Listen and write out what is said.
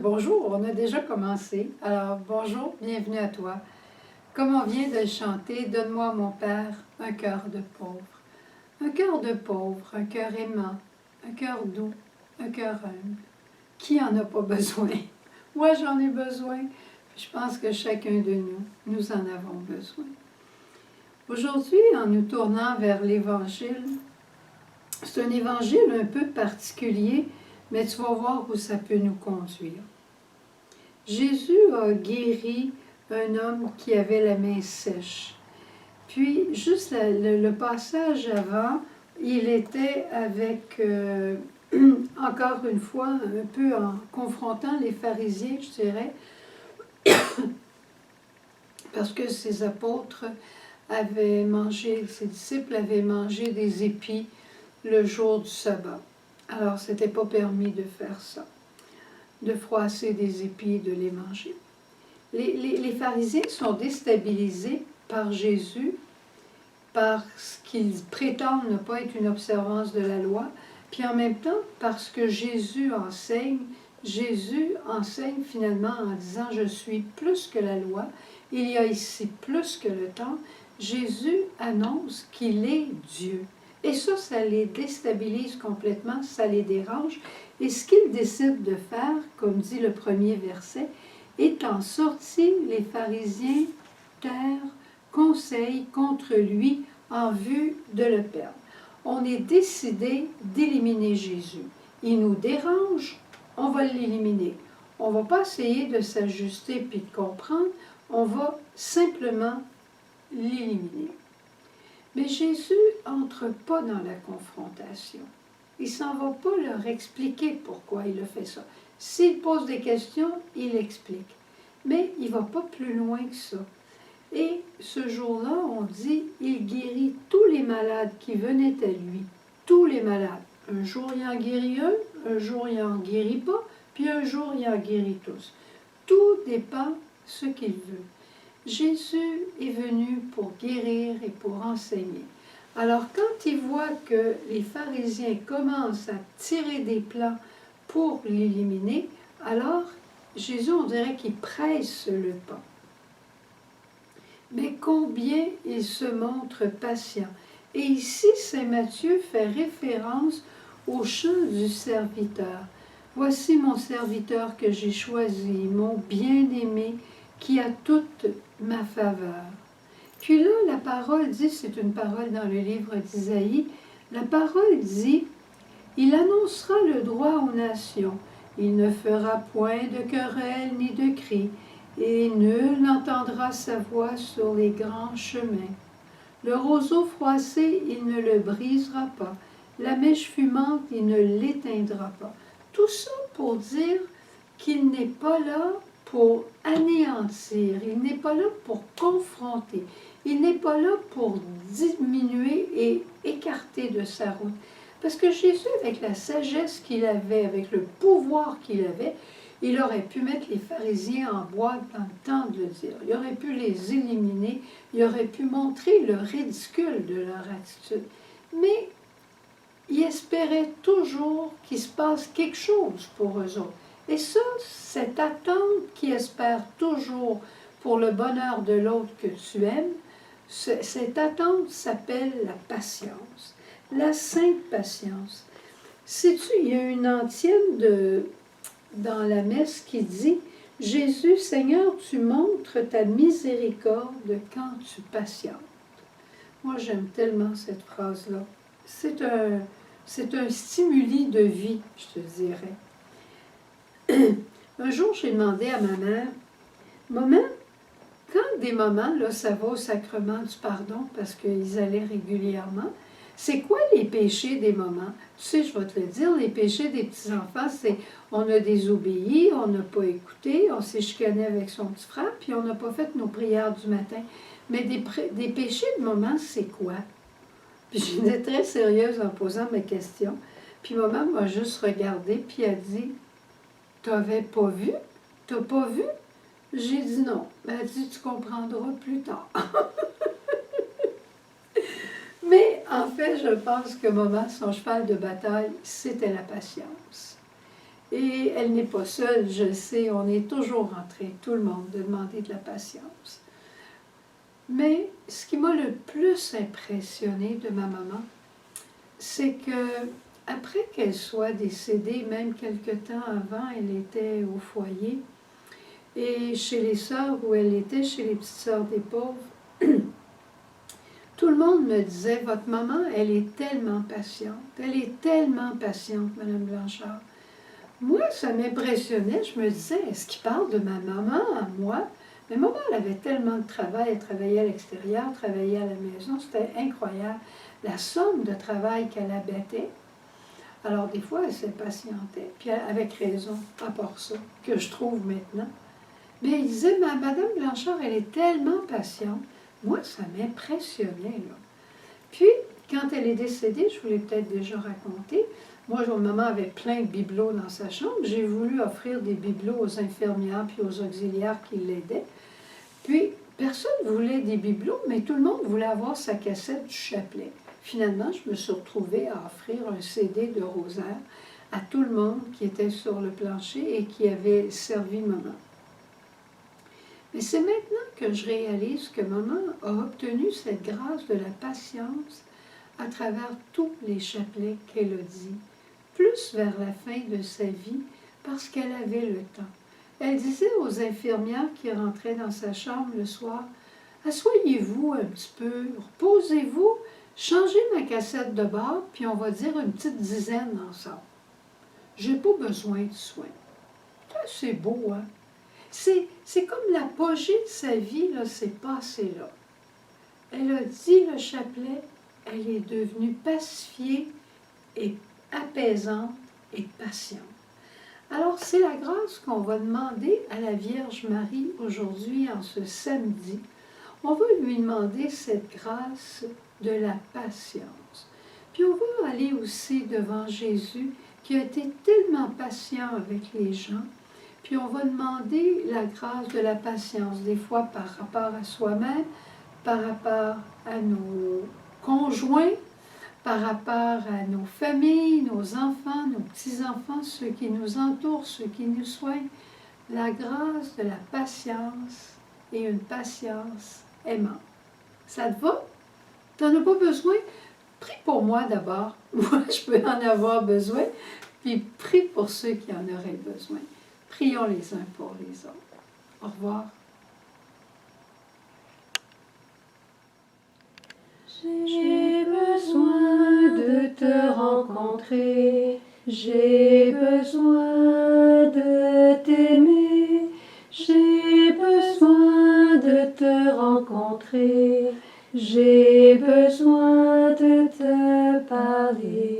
bonjour, on a déjà commencé. Alors, bonjour, bienvenue à toi. Comme on vient de le chanter, donne-moi, mon Père, un cœur de pauvre. Un cœur de pauvre, un cœur aimant, un cœur doux, un cœur humble. Qui en a pas besoin? Moi, j'en ai besoin. Je pense que chacun de nous, nous en avons besoin. Aujourd'hui, en nous tournant vers l'Évangile, c'est un évangile un peu particulier, mais tu vas voir où ça peut nous conduire. Jésus a guéri un homme qui avait la main sèche. Puis, juste le passage avant, il était avec, encore une fois, un peu en confrontant les pharisiens, je dirais, parce que ses apôtres avaient mangé, ses disciples avaient mangé des épis le jour du sabbat. Alors, ce n'était pas permis de faire ça, de froisser des épis et de les manger. Les pharisiens sont déstabilisés par Jésus parce qu'ils prétendent ne pas être une observance de la loi, puis en même temps parce que Jésus enseigne finalement en disant « je suis plus que la loi », il y a ici plus que le temps. Jésus annonce qu'il est Dieu. Et ça les déstabilise complètement, ça les dérange. Et ce qu'ils décident de faire, comme dit le premier verset, étant sortis, les pharisiens tinrent conseil contre lui en vue de le perdre. On est décidé d'éliminer Jésus. Il nous dérange, on va l'éliminer. On ne va pas essayer de s'ajuster puis de comprendre, on va simplement l'éliminer. Mais Jésus n'entre pas dans la confrontation. Il ne s'en va pas leur expliquer pourquoi il a fait ça. S'il pose des questions, il explique. Mais il ne va pas plus loin que ça. Et ce jour-là, on dit, il guérit tous les malades qui venaient à lui. Tous les malades. Un jour, il en guérit un jour, il n'en guérit pas, puis un jour, il en guérit tous. Tout dépend de ce qu'il veut. Jésus est venu pour guérir et pour enseigner. Alors, quand il voit que les pharisiens commencent à tirer des plans pour l'éliminer, alors Jésus, on dirait qu'il presse le pas. Mais combien il se montre patient. Et ici, saint Matthieu fait référence au chant du serviteur. « Voici mon serviteur que j'ai choisi, mon bien-aimé, qui a toute ma faveur. » Puis là, la parole dit, c'est une parole dans le livre d'Isaïe, la parole dit, « Il annoncera le droit aux nations, il ne fera point de querelle ni de cris, et nul n'entendra sa voix sur les grands chemins. Le roseau froissé, il ne le brisera pas, la mèche fumante, il ne l'éteindra pas. » Tout ça pour dire qu'il n'est pas là pour anéantir, il n'est pas là pour confronter, il n'est pas là pour diminuer et écarter de sa route. Parce que Jésus, avec la sagesse qu'il avait, avec le pouvoir qu'il avait, il aurait pu mettre les pharisiens en boîte dans le temps de le dire. Il aurait pu les éliminer, il aurait pu montrer le ridicule de leur attitude. Mais il espérait toujours qu'il se passe quelque chose pour eux autres. Et ça, cette attente qui espère toujours pour le bonheur de l'autre que tu aimes, cette attente s'appelle la patience, la sainte patience. Sais-tu, il y a une antienne dans la messe qui dit « Jésus, Seigneur, tu montres ta miséricorde quand tu patientes. » Moi, j'aime tellement cette phrase-là. C'est un stimuli de vie, je te dirais. Un jour, j'ai demandé à ma mère, « Maman, quand des moments, là, ça va au sacrement du pardon, parce qu'ils allaient régulièrement, c'est quoi les péchés des mamans? Tu sais, je vais te le dire, les péchés des petits-enfants, c'est on a désobéi, on n'a pas écouté, on s'est chicané avec son petit frère, puis on n'a pas fait nos prières du matin. Mais des péchés de maman, c'est quoi? » Puis j'étais très sérieuse en posant mes questions. Puis maman m'a juste regardée, puis elle dit, « T'avais pas vu? T'as pas vu? » J'ai dit non. Elle a dit, « Tu comprendras plus tard. » Mais en fait, je pense que maman, son cheval de bataille, c'était la patience. Et elle n'est pas seule, je sais, on est toujours en train, tout le monde, de demander de la patience. Mais ce qui m'a le plus impressionné de ma maman, c'est que après qu'elle soit décédée, même quelque temps avant, elle était au foyer, et chez les sœurs où elle était, chez les petites sœurs des pauvres, tout le monde me disait, votre maman, elle est tellement patiente, Madame Blanchard. Moi, ça m'impressionnait, je me disais, est-ce qu'il parle de ma maman à moi? Mais maman, elle avait tellement de travail, elle travaillait à l'extérieur, travaillait à la maison, c'était incroyable. La somme de travail qu'elle abattait, alors des fois, elle s'impatientait, puis avec raison, à part ça, que je trouve maintenant. Mais il disait, Madame Blanchard, elle est tellement patiente. Moi, ça m'impressionnait, là. Puis, quand elle est décédée, je vous l'ai peut-être déjà raconté, moi, maman avait plein de bibelots dans sa chambre. J'ai voulu offrir des bibelots aux infirmières puis aux auxiliaires qui l'aidaient. Puis, personne ne voulait des bibelots, mais tout le monde voulait avoir sa cassette du chapelet. Finalement, je me suis retrouvée à offrir un CD de rosaire à tout le monde qui était sur le plancher et qui avait servi maman. Mais c'est maintenant que je réalise que maman a obtenu cette grâce de la patience à travers tous les chapelets qu'elle a dit, plus vers la fin de sa vie, parce qu'elle avait le temps. Elle disait aux infirmières qui rentraient dans sa chambre le soir, « Asseyez-vous un petit peu, reposez-vous, changez ma cassette de bord, puis on va dire une petite dizaine ensemble. J'ai pas besoin de soins. » C'est beau, hein? C'est comme l'apogée de sa vie, là, c'est passé là. Elle a dit le chapelet, elle est devenue pacifiée et apaisante et patiente. Alors, c'est la grâce qu'on va demander à la Vierge Marie aujourd'hui, en ce samedi. On va lui demander cette grâce de la patience. Puis on va aller aussi devant Jésus, qui a été tellement patient avec les gens. Puis on va demander la grâce de la patience, des fois par rapport à soi-même, par rapport à nos conjoints, par rapport à nos familles, nos enfants, nos petits-enfants, ceux qui nous entourent, ceux qui nous soignent. La grâce de la patience et une patience aimante. Ça te va? Tu n'en as pas besoin? Prie pour moi d'abord. Moi, je peux en avoir besoin. Puis prie pour ceux qui en auraient besoin. Prions les uns pour les autres. Au revoir. J'ai besoin de te rencontrer, j'ai besoin de t'aimer, j'ai besoin de te rencontrer, j'ai besoin de te parler.